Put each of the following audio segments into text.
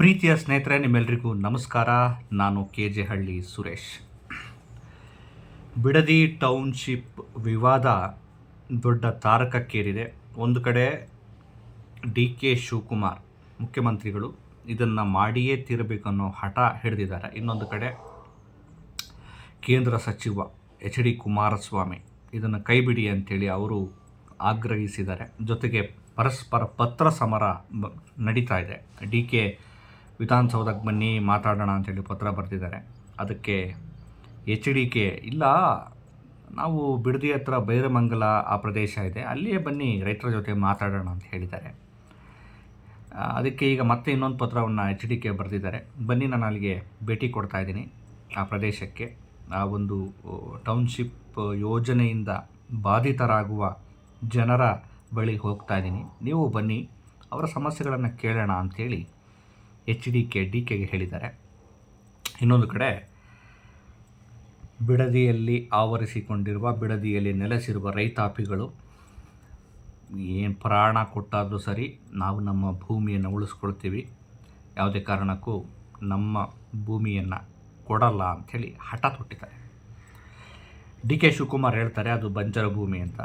ಪ್ರೀತಿಯ ಸ್ನೇಹಿತರೆ, ನಿಮ್ಮೆಲ್ಲರಿಗೂ ನಮಸ್ಕಾರ. ನಾನು KJ ಹಳ್ಳಿ ಸುರೇಶ್. ಬಿಡದಿ ಟೌನ್ಶಿಪ್ ವಿವಾದ ದೊಡ್ಡ ತಾರಕಕ್ಕೇರಿದೆ. ಒಂದು ಕಡೆ DK ಶಿವಕುಮಾರ್ ಮುಖ್ಯಮಂತ್ರಿಗಳು ಇದನ್ನು ಮಾಡಿಯೇ ತೀರಬೇಕನ್ನೋ ಹಠ ಹಿಡಿದಿದ್ದಾರೆ. ಇನ್ನೊಂದು ಕಡೆ ಕೇಂದ್ರ ಸಚಿವ HD ಕುಮಾರಸ್ವಾಮಿ ಇದನ್ನು ಕೈಬಿಡಿ ಅಂತೇಳಿ ಅವರು ಆಗ್ರಹಿಸಿದ್ದಾರೆ. ಜೊತೆಗೆ ಪರಸ್ಪರ ಪತ್ರ ಸಮರ ನಡೀತಾ ಇದೆ. DK ವಿಧಾನಸೌಧಕ್ಕೆ ಬನ್ನಿ ಮಾತಾಡೋಣ ಅಂತೇಳಿ ಪತ್ರ ಬರೆದಿದ್ದಾರೆ. ಅದಕ್ಕೆ HDK ಇಲ್ಲ, ನಾವು ಬಿಡದಿ ಹತ್ರ ಬೈರಮಂಗಲ ಆ ಪ್ರದೇಶ ಇದೆ, ಅಲ್ಲಿಯೇ ಬನ್ನಿ ರೈತರ ಜೊತೆ ಮಾತಾಡೋಣ ಅಂತ ಹೇಳಿದ್ದಾರೆ. ಅದಕ್ಕೆ ಈಗ ಮತ್ತೆ ಇನ್ನೊಂದು ಪತ್ರವನ್ನು HDK ಬರೆದಿದ್ದಾರೆ. ಬನ್ನಿ, ನಾನು ಅಲ್ಲಿಗೆ ಭೇಟಿ ಕೊಡ್ತಾ ಇದ್ದೀನಿ, ಆ ಪ್ರದೇಶಕ್ಕೆ, ಆ ಒಂದು ಟೌನ್ಶಿಪ್ ಯೋಜನೆಯಿಂದ ಬಾಧಿತರಾಗುವ ಜನರ ಬಳಿ ಹೋಗ್ತಾ ಇದ್ದೀನಿ, ನೀವು ಬನ್ನಿ, ಅವರ ಸಮಸ್ಯೆಗಳನ್ನು ಕೇಳೋಣ ಅಂಥೇಳಿ HDK DKಗೆ ಹೇಳಿದ್ದಾರೆ. ಇನ್ನೊಂದು ಕಡೆ ಬಿಡದಿಯಲ್ಲಿ ಆವರಿಸಿಕೊಂಡಿರುವ, ಬಿಡದಿಯಲ್ಲಿ ನೆಲೆಸಿರುವ ರೈತಾಪಿಗಳು ಏನು ಪ್ರಾಣ ಕೊಟ್ಟಾದರೂ ಸರಿ, ನಾವು ನಮ್ಮ ಭೂಮಿಯನ್ನು ಉಳಿಸ್ಕೊಳ್ತೀವಿ, ಯಾವುದೇ ಕಾರಣಕ್ಕೂ ನಮ್ಮ ಭೂಮಿಯನ್ನು ಕೊಡಲ್ಲ ಅಂಥೇಳಿ ಹಠ ತೊಟ್ಟಿದ್ದಾರೆ. DK ಶಿವಕುಮಾರ್ ಹೇಳ್ತಾರೆ ಅದು ಬಂಜರ ಭೂಮಿ ಅಂತ.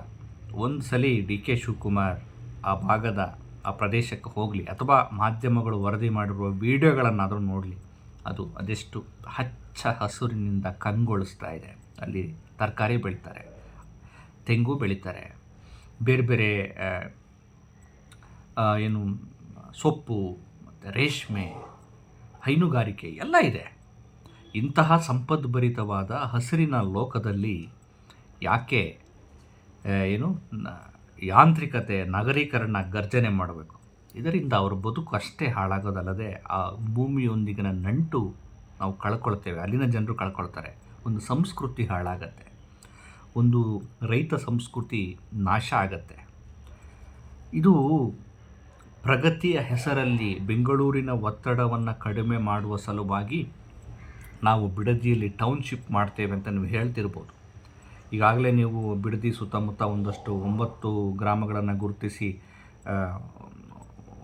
ಒಂದು ಸಲ DK ಶಿವಕುಮಾರ್ ಆ ಭಾಗದ ಆ ಪ್ರದೇಶಕ್ಕೆ ಹೋಗಲಿ, ಅಥವಾ ಮಾಧ್ಯಮಗಳು ವರದಿ ಮಾಡಿರುವ ವಿಡಿಯೋಗಳನ್ನಾದರೂ ನೋಡಲಿ, ಅದೆಷ್ಟು ಹಚ್ಚ ಹಸುರಿನಿಂದ ಕಂಗೊಳಿಸ್ತಾ ಇದೆ. ಅಲ್ಲಿ ತರಕಾರಿ ಬೆಳೀತಾರೆ, ತೆಂಗು ಬೆಳೀತಾರೆ, ಬೇರೆ ಬೇರೆ ಏನು ಸೊಪ್ಪು ಮತ್ತು ರೇಷ್ಮೆ, ಹೈನುಗಾರಿಕೆ ಎಲ್ಲ ಇದೆ. ಇಂತಹ ಸಂಪದ್ಭರಿತವಾದ ಹಸಿರಿನ ಲೋಕದಲ್ಲಿ ಯಾಕೆ ಯಾಂತ್ರಿಕತೆ, ನಗರೀಕರಣ ಗರ್ಜನೆ ಮಾಡಬೇಕು? ಇದರಿಂದ ಅವರ ಬದುಕು ಅಷ್ಟೇ ಹಾಳಾಗೋದಲ್ಲದೆ ಆ ಭೂಮಿಯೊಂದಿಗಿನ ನಂಟು ನಾವು ಕಳ್ಕೊಳ್ತೇವೆ, ಅಲ್ಲಿನ ಜನರು ಕಳ್ಕೊಳ್ತಾರೆ, ಒಂದು ಸಂಸ್ಕೃತಿ ಹಾಳಾಗತ್ತೆ, ಒಂದು ರೈತ ಸಂಸ್ಕೃತಿ ನಾಶ ಆಗತ್ತೆ. ಇದು ಪ್ರಗತಿಯ ಹೆಸರಲ್ಲಿ ಬೆಂಗಳೂರಿನ ಒತ್ತಡವನ್ನು ಕಡಿಮೆ ಮಾಡುವ ಸಲುವಾಗಿ ನಾವು ಬಿಡದಿಯಲ್ಲಿ ಟೌನ್ಶಿಪ್ ಮಾಡ್ತೇವೆ ಅಂತ ನೀವು ಹೇಳ್ತಿರ್ಬೋದು. ಈಗಾಗಲೇ ನೀವು ಬಿಡದಿ ಸುತ್ತಮುತ್ತ ಒಂದಷ್ಟು 9 ಗ್ರಾಮಗಳನ್ನು ಗುರುತಿಸಿ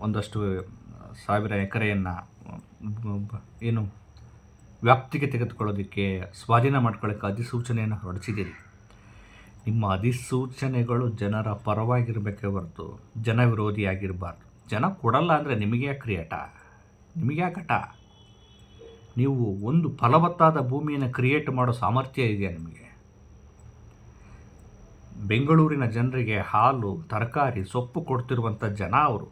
ಒಂದಷ್ಟು 1000 ಎಕರೆಯನ್ನು ವ್ಯಾಪ್ತಿಗೆ ತೆಗೆದುಕೊಳ್ಳೋದಕ್ಕೆ, ಸ್ವಾಧೀನ ಮಾಡ್ಕೊಳ್ಳೋಕ್ಕೆ ಅಧಿಸೂಚನೆಯನ್ನು ಹೊರಡಿಸಿದ್ದೀರಿ. ನಿಮ್ಮ ಅಧಿಸೂಚನೆಗಳು ಜನರ ಪರವಾಗಿರಬೇಕೇ ಹೊರತು ಜನ ವಿರೋಧಿಯಾಗಿರಬಾರ್ದು. ಜನ ಕೊಡಲ್ಲ ಅಂದರೆ ನಿಮಗೆ ಯಾಕೆ ಹಠ? ನಿಮಗೆ ಯಾಕೆ ಹಠ? ನೀವು ಒಂದು ಫಲವತ್ತಾದ ಭೂಮಿಯನ್ನು ಕ್ರಿಯೇಟ್ ಮಾಡೋ ಸಾಮರ್ಥ್ಯ ಇದೆಯಾ ನಿಮಗೆ? ಬೆಂಗಳೂರಿನ ಜನರಿಗೆ ಹಾಲು, ತರಕಾರಿ, ಸೊಪ್ಪು ಕೊಡ್ತಿರುವಂಥ ಜನ ಅವರು.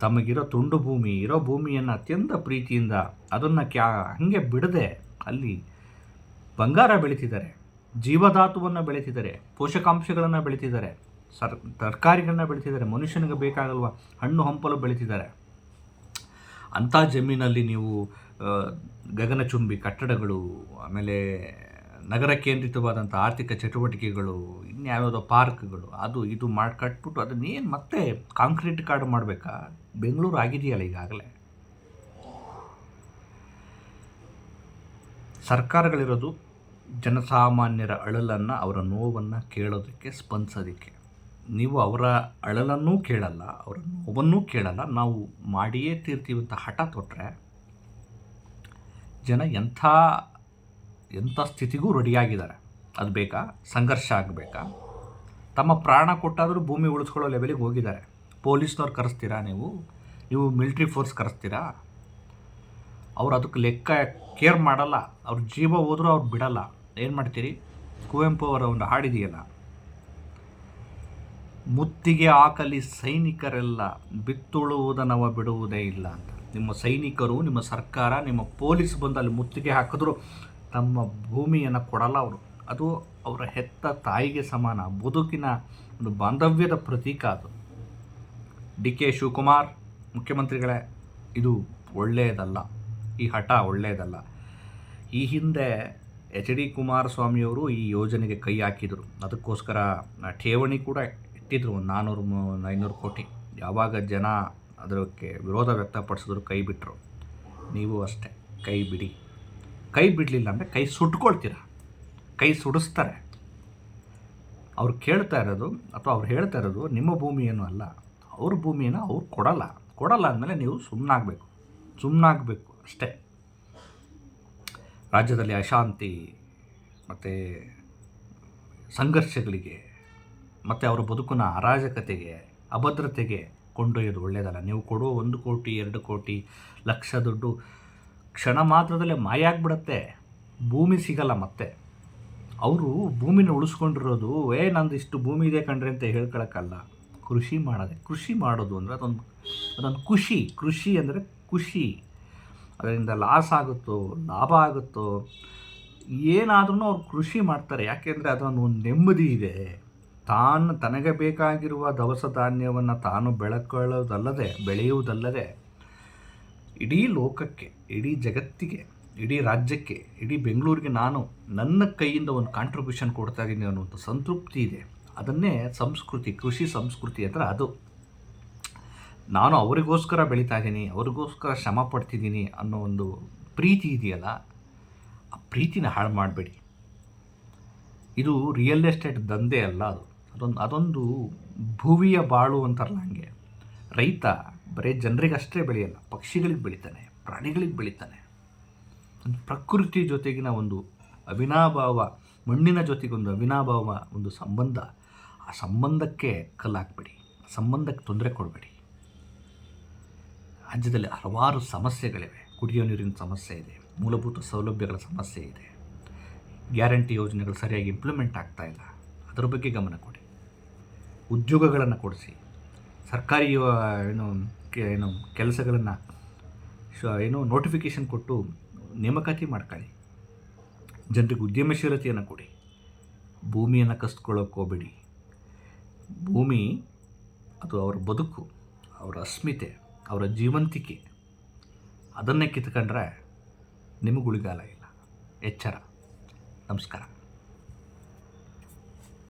ತಮಗಿರೋ ತುಂಡು ಭೂಮಿ, ಇರೋ ಭೂಮಿಯನ್ನು ಅತ್ಯಂತ ಪ್ರೀತಿಯಿಂದ ಅದನ್ನು ಹಾಗೆ ಬಿಡದೆ ಅಲ್ಲಿ ಬಂಗಾರ ಬೆಳೀತಿದ್ದಾರೆ, ಜೀವಧಾತುವನ್ನು ಬೆಳೀತಿದ್ದಾರೆ, ಪೋಷಕಾಂಶಗಳನ್ನು ಬೆಳೀತಿದ್ದಾರೆ, ತರಕಾರಿಗಳನ್ನ ಬೆಳೀತಿದ್ದಾರೆ, ಮನುಷ್ಯನಿಗೆ ಬೇಕಾಗಲ್ವ ಹಣ್ಣು ಹಂಪಲು ಬೆಳೀತಿದ್ದಾರೆ. ಅಂಥ ಜಮೀನಲ್ಲಿ ನೀವು ಗಗನಚುಂಬಿ ಕಟ್ಟಡಗಳು, ಆಮೇಲೆ ನಗರ ಕೇಂದ್ರಿತವಾದಂಥ ಆರ್ಥಿಕ ಚಟುವಟಿಕೆಗಳು, ಇನ್ಯಾವುದೋ ಪಾರ್ಕ್ಗಳು, ಅದು ಇದು ಮಾಡಿ ಕಟ್ಬಿಟ್ಟು ಅದನ್ನೇನು ಮತ್ತೆ ಕಾಂಕ್ರೀಟ್ ಕಾಡು ಮಾಡಬೇಕಾ? ಬೆಂಗಳೂರು ಆಗಿದೆಯಲ್ಲ ಈಗಾಗಲೇ. ಸರ್ಕಾರಗಳಿರೋದು ಜನಸಾಮಾನ್ಯರ ಅಳಲನ್ನು, ಅವರ ನೋವನ್ನು ಕೇಳೋದಕ್ಕೆ, ಸ್ಪಂದಿಸೋದಕ್ಕೆ. ನೀವು ಅವರ ಅಳಲನ್ನೂ ಕೇಳಲ್ಲ, ಅವರ ನೋವನ್ನೂ ಕೇಳಲ್ಲ, ನಾವು ಮಾಡಿಯೇ ತೀರ್ತೀವಿ ಅಂತ ಹಠ ತೊಟ್ಟರೆ ಜನ ಎಂಥ ಸ್ಥಿತಿಗೂ ರೆಡಿಯಾಗಿದ್ದಾರೆ. ಅದು ಬೇಕಾ? ಸಂಘರ್ಷ ಆಗಬೇಕಾ? ತಮ್ಮ ಪ್ರಾಣ ಕೊಟ್ಟಾದರೂ ಭೂಮಿ ಉಳಿಸ್ಕೊಳ್ಳೋ ಲೆವೆಲಿಗೆ ಹೋಗಿದ್ದಾರೆ. ಪೊಲೀಸ್ನವ್ರು ಕರೆಸ್ತೀರಾ? ನೀವು ಮಿಲಿಟ್ರಿ ಫೋರ್ಸ್ ಕರೆಸ್ತೀರಾ? ಅವ್ರು ಅದಕ್ಕೆ ಲೆಕ್ಕ ಕೇರ್ ಮಾಡಲ್ಲ. ಅವ್ರ ಜೀವ ಹೋದರೂ ಅವ್ರು ಬಿಡಲ್ಲ. ಏನು ಮಾಡ್ತೀರಿ? ಕುವೆಂಪು ಅವರ ಒಂದು ಹಾಡಿದೆಯಲ್ಲ, ಮುತ್ತಿಗೆ ಹಾಕಲಿ ಸೈನಿಕರೆಲ್ಲ, ಬಿತ್ತುಳುವುದನವ ಬಿಡುವುದೇ ಇಲ್ಲ ಅಂತ. ನಿಮ್ಮ ಸೈನಿಕರು, ನಿಮ್ಮ ಸರ್ಕಾರ, ನಿಮ್ಮ ಪೊಲೀಸ್ ಬಂದು ಅಲ್ಲಿ ಮುತ್ತಿಗೆ ಹಾಕಿದ್ರು ತಮ್ಮ ಭೂಮಿಯನ್ನು ಕೊಡಲ್ಲ ಅವರು. ಅದು ಅವರ ಹೆತ್ತ ತಾಯಿಗೆ ಸಮಾನ, ಬದುಕಿನ ಒಂದು ಬಾಂಧವ್ಯದ ಪ್ರತೀಕ ಅದು. DK ಶಿವಕುಮಾರ್ ಮುಖ್ಯಮಂತ್ರಿಗಳೇ, ಇದು ಒಳ್ಳೆಯದಲ್ಲ, ಈ ಹಠ ಒಳ್ಳೆಯದಲ್ಲ. ಈ ಹಿಂದೆ HD ಕುಮಾರಸ್ವಾಮಿಯವರು ಈ ಯೋಜನೆಗೆ ಕೈ ಹಾಕಿದರು. ಅದಕ್ಕೋಸ್ಕರ ಠೇವಣಿ ಕೂಡ ಇಟ್ಟಿದ್ರು, 400-500 ಕೋಟಿ. ಯಾವಾಗ ಜನ ಅದಕ್ಕೆ ವಿರೋಧ ವ್ಯಕ್ತಪಡಿಸಿದ್ರು, ಕೈ ಬಿಟ್ಟರು. ನೀವು ಅಷ್ಟೇ, ಕೈ ಬಿಡಿ. ಕೈ ಬಿಡಲಿಲ್ಲ ಅಂದರೆ ಕೈ ಸುಟ್ಕೊಳ್ತೀರ, ಕೈ ಸುಡಿಸ್ತಾರೆ. ಅವ್ರು ಕೇಳ್ತಾ ಇರೋದು ಅಥವಾ ಅವ್ರು ಹೇಳ್ತಾ ಇರೋದು ನಿಮ್ಮ ಭೂಮಿಯೇನೂ ಅಲ್ಲ, ಅವ್ರ ಭೂಮಿಯನ್ನು ಅವ್ರು ಕೊಡಲ್ಲ ಅಂದಮೇಲೆ ನೀವು ಸುಮ್ಮನಾಗಬೇಕು. ಸುಮ್ಮನಾಗಬೇಕು ಅಷ್ಟೇ. ರಾಜ್ಯದಲ್ಲಿ ಅಶಾಂತಿ ಮತ್ತು ಸಂಘರ್ಷಗಳಿಗೆ ಮತ್ತು ಅವರ ಬದುಕಿನ ಅರಾಜಕತೆಗೆ, ಅಭದ್ರತೆಗೆ ಕೊಂಡೊಯ್ಯೋದು ಒಳ್ಳೆಯದಲ್ಲ. ನೀವು ಕೊಡೋ 1 ಕೋಟಿ 2 ಕೋಟಿ ಲಕ್ಷ ದುಡ್ಡು ಕ್ಷಣ ಮಾತ್ರದಲ್ಲೇ ಮಾಯ ಆಗಿಬಿಡತ್ತೆ. ಭೂಮಿ ಸಿಗಲ್ಲ ಮತ್ತೆ. ಅವರು ಭೂಮಿನ ಉಳಿಸ್ಕೊಂಡಿರೋದು ನಂದು ಇಷ್ಟು ಭೂಮಿ ಇದೆ ಕಣ್ರಿ ಅಂತ ಹೇಳ್ಕೊಳಕ್ಕಲ್ಲ. ಕೃಷಿ ಮಾಡೋದು ಅಂದರೆ ಅದೊಂದು ಖುಷಿ. ಕೃಷಿ ಅಂದರೆ ಖುಷಿ. ಅದರಿಂದ ಲಾಸ್ ಆಗುತ್ತೋ ಲಾಭ ಆಗುತ್ತೋ ಏನಾದ್ರೂ ಅವ್ರು ಕೃಷಿ ಮಾಡ್ತಾರೆ. ಯಾಕೆಂದರೆ ಅದನ್ನು ಒಂದು ನೆಮ್ಮದಿ ಇದೆ. ತನಗೆ ಬೇಕಾಗಿರುವ ದವಸ ಧಾನ್ಯವನ್ನು ತಾನು ಬೆಳೆಯುವುದಲ್ಲದೆ ಇಡೀ ಲೋಕಕ್ಕೆ, ಇಡೀ ಜಗತ್ತಿಗೆ, ಇಡೀ ರಾಜ್ಯಕ್ಕೆ, ಇಡೀ ಬೆಂಗಳೂರಿಗೆ ನಾನು ನನ್ನ ಕೈಯಿಂದ ಒಂದು ಕಾಂಟ್ರಿಬ್ಯೂಷನ್ ಕೊಡ್ತಾ ಇದ್ದೀನಿ ಅನ್ನುವಂಥ ಸಂತೃಪ್ತಿ ಇದೆ. ಅದನ್ನೇ ಸಂಸ್ಕೃತಿ, ಕೃಷಿ ಸಂಸ್ಕೃತಿ ಅಂದರೆ ಅದು. ನಾನು ಅವರಿಗೋಸ್ಕರ ಬೆಳೀತಾ ಇದ್ದೀನಿ, ಅವರಿಗೋಸ್ಕರ ಶ್ರಮ ಪಡ್ತಿದ್ದೀನಿ ಅನ್ನೋ ಒಂದು ಪ್ರೀತಿ ಇದೆಯಲ್ಲ, ಆ ಪ್ರೀತಿನ ಹಾಳು ಮಾಡಬೇಡಿ. ಇದು ರಿಯಲ್ ಎಸ್ಟೇಟ್ ದಂಧೆ ಅಲ್ಲ. ಅದೊಂದು ಭುವಿಯ ಬಾಳು ಅಂತಾರಲ್ಲ ಹಂಗೆ. ರೈತ ಬರೀ ಜನರಿಗಷ್ಟೇ ಬೆಳೆಯಲ್ಲ, ಪಕ್ಷಿಗಳಿಗೆ ಬೆಳೀತಾನೆ, ಪ್ರಾಣಿಗಳಿಗೆ ಬೆಳೀತಾನೆ. ಪ್ರಕೃತಿ ಜೊತೆಗಿನ ಒಂದು ಅವಿನಾಭಾವ, ಮಣ್ಣಿನ ಜೊತೆಗೊಂದು ಅವಿನಾಭಾವ ಒಂದು ಸಂಬಂಧ. ಆ ಸಂಬಂಧಕ್ಕೆ ಕಲ್ಲಾಕಬೇಡಿ, ಸಂಬಂಧಕ್ಕೆ ತೊಂದರೆ ಕೊಡಬೇಡಿ. ರಾಜ್ಯದಲ್ಲಿ ಹಲವಾರು ಸಮಸ್ಯೆಗಳಿವೆ. ಕುಡಿಯೋ ನೀರಿನ ಸಮಸ್ಯೆ ಇದೆ, ಮೂಲಭೂತ ಸೌಲಭ್ಯಗಳ ಸಮಸ್ಯೆ ಇದೆ, ಗ್ಯಾರಂಟಿ ಯೋಜನೆಗಳು ಸರಿಯಾಗಿ ಇಂಪ್ಲಿಮೆಂಟ್ ಆಗ್ತಾ ಇಲ್ಲ. ಅದರ ಬಗ್ಗೆ ಗಮನ ಕೊಡಿ. ಉದ್ಯೋಗಗಳನ್ನು ಕೊಡಿಸಿ, ಸರ್ಕಾರಿ ಕೆಲಸಗಳನ್ನು ನೋಟಿಫಿಕೇಷನ್ ಕೊಟ್ಟು ನೇಮಕಾತಿ ಮಾಡ್ಕೊಳ್ಳಿ. ಜನರಿಗೆ ಉದ್ಯಮಶೀಲತೆಯನ್ನು ಕೊಡಿ. ಭೂಮಿಯನ್ನು ಕಸ್ಕೊಳ್ಳೋಕೆ ಹೋಗಬೇಡಿ. ಭೂಮಿ ಅದು ಅವರ ಬದುಕು, ಅವರ ಅಸ್ಮಿತೆ, ಅವರ ಜೀವಂತಿಕೆ. ಅದನ್ನೇ ಕಿತ್ಕೊಂಡ್ರೆ ನಿಮಗೆ ಉಳಿಗಾಲ ಇಲ್ಲ. ಎಚ್ಚರ. ನಮಸ್ಕಾರ.